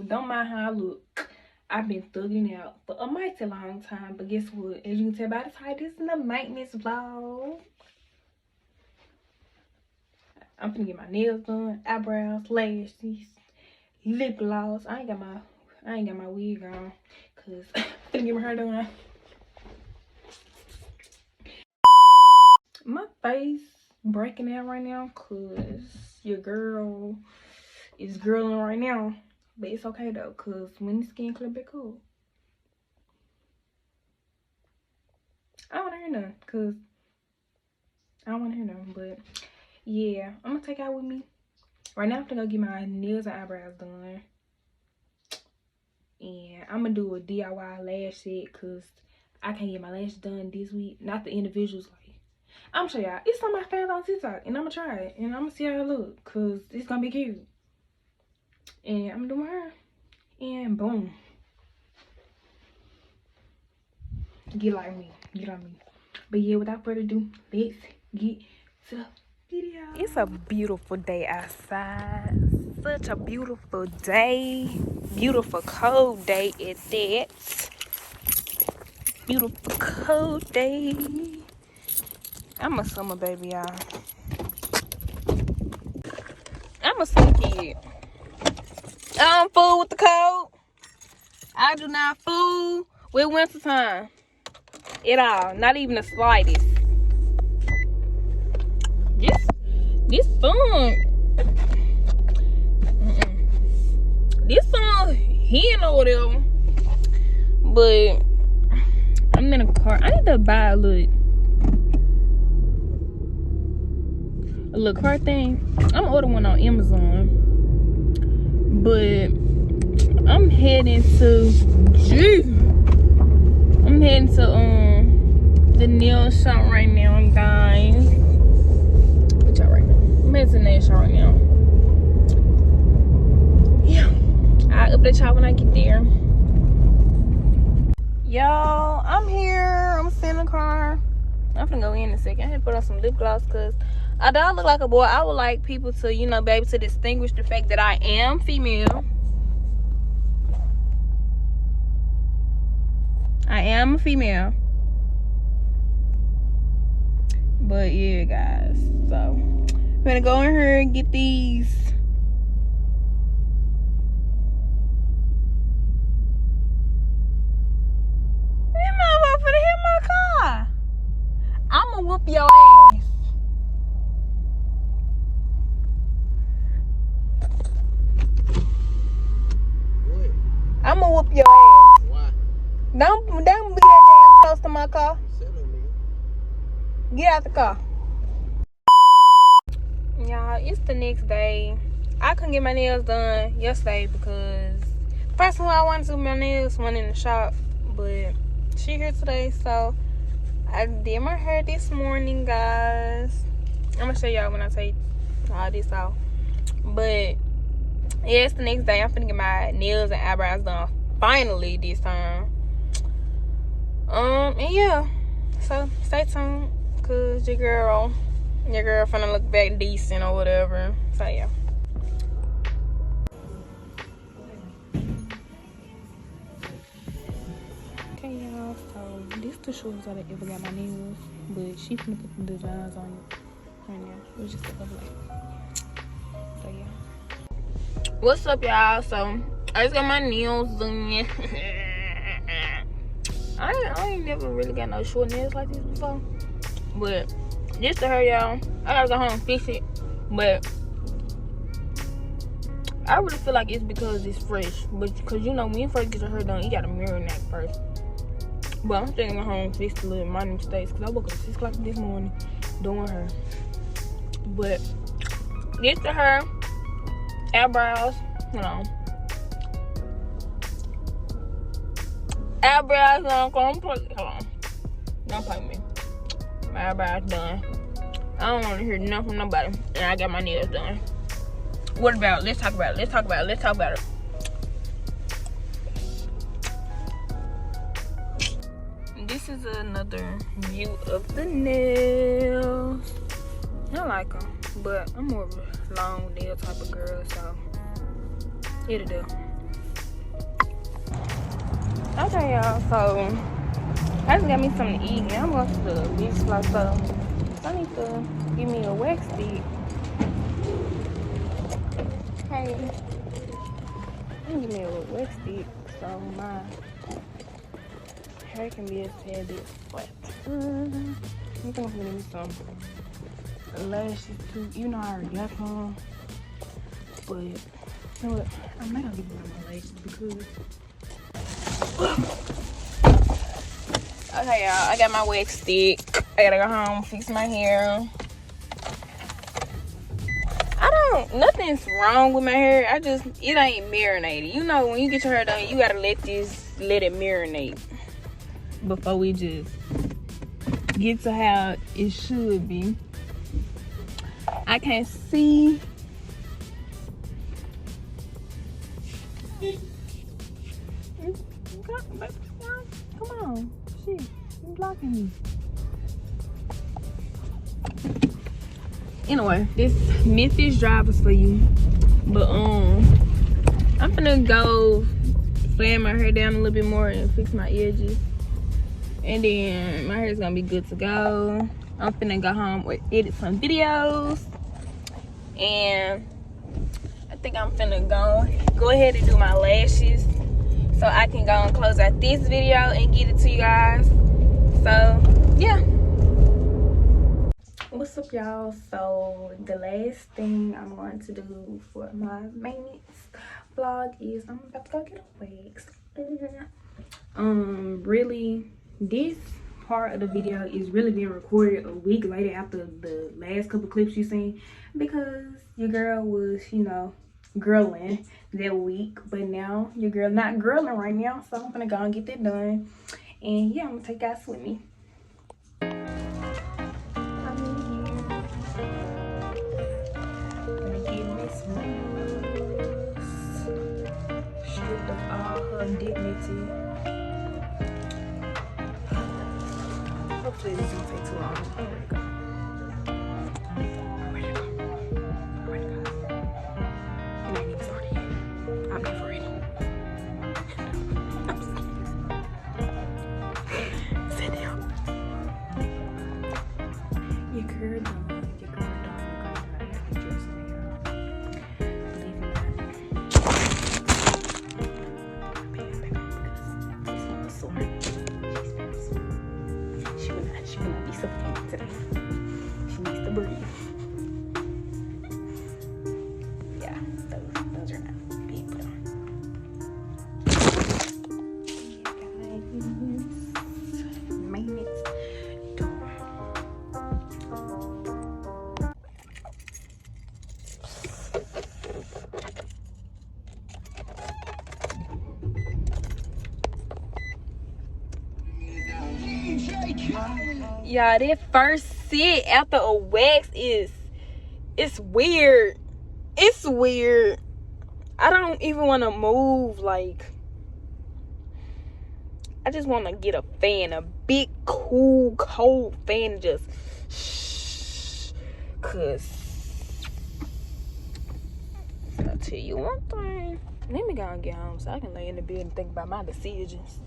So don't mind how I look. I've been thugging out for a mighty long time. But guess what? As you can tell by the title, this is the maintenance vlog. I'm finna get my nails done, eyebrows, lashes, lip gloss. I ain't got my wig on, cause I'm finna get my hair done. My face breaking out right now, cause your girl is girling right now. But it's okay though, cause when the skin clear back up, I don't wanna hear nothing, cause I don't wanna hear nothing. But yeah, I'm gonna take out with me. Right now I'm gonna go get my nails and eyebrows done. And I'm gonna do a DIY lash set, cause I can't get my lashes done this week. Not the individuals. Like, I'm gonna show y'all. It's something I found on TikTok, and I'm gonna try it, and I'm gonna see how it look, cause it's gonna be cute. And I'm gonna do my hair, and boom, get like me, get on me. But yeah, without further ado, let's get to the video. It's a beautiful day outside. Such a beautiful day. Beautiful cold day at that. Beautiful cold day. I'm a summer baby, y'all. I'm a summer kid. I don't fool with the cold. I do not fool with wintertime at all. Not even the slightest. This fun. This song hitting or whatever. But I'm in a car. I need to buy a little car thing. I'm gonna order one on Amazon. But I'm heading to the nail shop right now, guys. Put y'all right now. I'm heading to the nail shop right now. Yeah. I'll update y'all when I get there. Y'all, I'm here. I'm sitting in the car. I'm finna go in a second. I had to put on some lip gloss because although I look like a boy, I would like people to, you know, be able to distinguish the fact that I am female. I am a female. But yeah, guys. So I'm gonna go in here and get these. You motherfucker finna hit my car. I'ma whoop your ass. What? I'ma whoop your ass. Why? Don't be that damn close to my car. Get out the car. Y'all, it's the next day. I couldn't get my nails done yesterday because the person who I wanted to do my nails went in the shop. But she here today, so I did my hair this morning, guys. I'm gonna show y'all when I take all this off. But yeah, it's the next day. I'm finna get my nails and eyebrows done finally this time. And yeah, so stay tuned, cause your girl finna look back decent or whatever. So yeah. Okay, y'all, so this the shorts that I ever got my nails, but she finna put the designs on it right now. It was just a couple. So yeah. What's up, y'all? So I just got my nails done. I ain't never really got no short nails like this before. But just to her, y'all, I gotta go home and fix it. But I really feel like it's because it's fresh. But because, you know, when you first get your hair done, you gotta marinate first. But I'm still gonna go home and fix the little minor mistakes. Because I woke up at 6 o'clock this morning doing her. But just to her, eyebrows, you know. Eyebrows on complete. Hold on. Don't play me. My eyebrows done. I don't want to hear nothing from nobody. And I got my nails done. What about it? Let's talk about it. This is another view of the nails. I like them. But I'm more of a long nail type of girl. So it'll do. y'all, so I just got me something to eat, and I'm going to the beach supply store. So I need to give me a wax stick. Hey, give me a wax stick so my hair can be a tad bit flat. I think I'm gonna need some lashes too. You know I already got some, but you know what? I'm not gonna give you my lashes because. Okay, y'all, I got my wax stick. I gotta go home, fix my hair. Nothing's wrong with my hair. It ain't marinated. You know, when you get your hair done, you gotta let it marinate before we just get to how it should be. I can't see. Come on, shit, you blocking me. Anyway, this Memphis drive was for you, but I'm gonna go flat my hair down a little bit more and fix my edges, and then my hair's gonna be good to go. I'm finna go home or edit some videos, and I think I'm finna go ahead and do my lashes so I can go and close out this video and get it to you guys. So yeah. What's up, y'all? So the last thing I'm going to do for my maintenance vlog is I'm about to go get a wax. Really, this part of the video is really being recorded a week later after the last couple clips you seen, because your girl was, you know, girling that week, but now your girl not girling right now, so I'm gonna go and get that done. And yeah, I'm gonna take you guys with me. Stripped of all her dignity. Hopefully this doesn't take too long. Oh my god. Where'd it go? Where'd it go? It ain't even started yet. I'm not for it. I'm scared. Sit down. Your girl done. She will not be suffocated today. She needs to breathe. Yeah, those are not being put on. Maintenance done. Y'all, that first sit after a wax it's weird. It's weird. I don't even want to move. Like, I just want to get a fan, a big, cool, cold fan, and just shh. Cause I'll tell you one thing. Let me go and get home so I can lay in the bed and think about my decisions.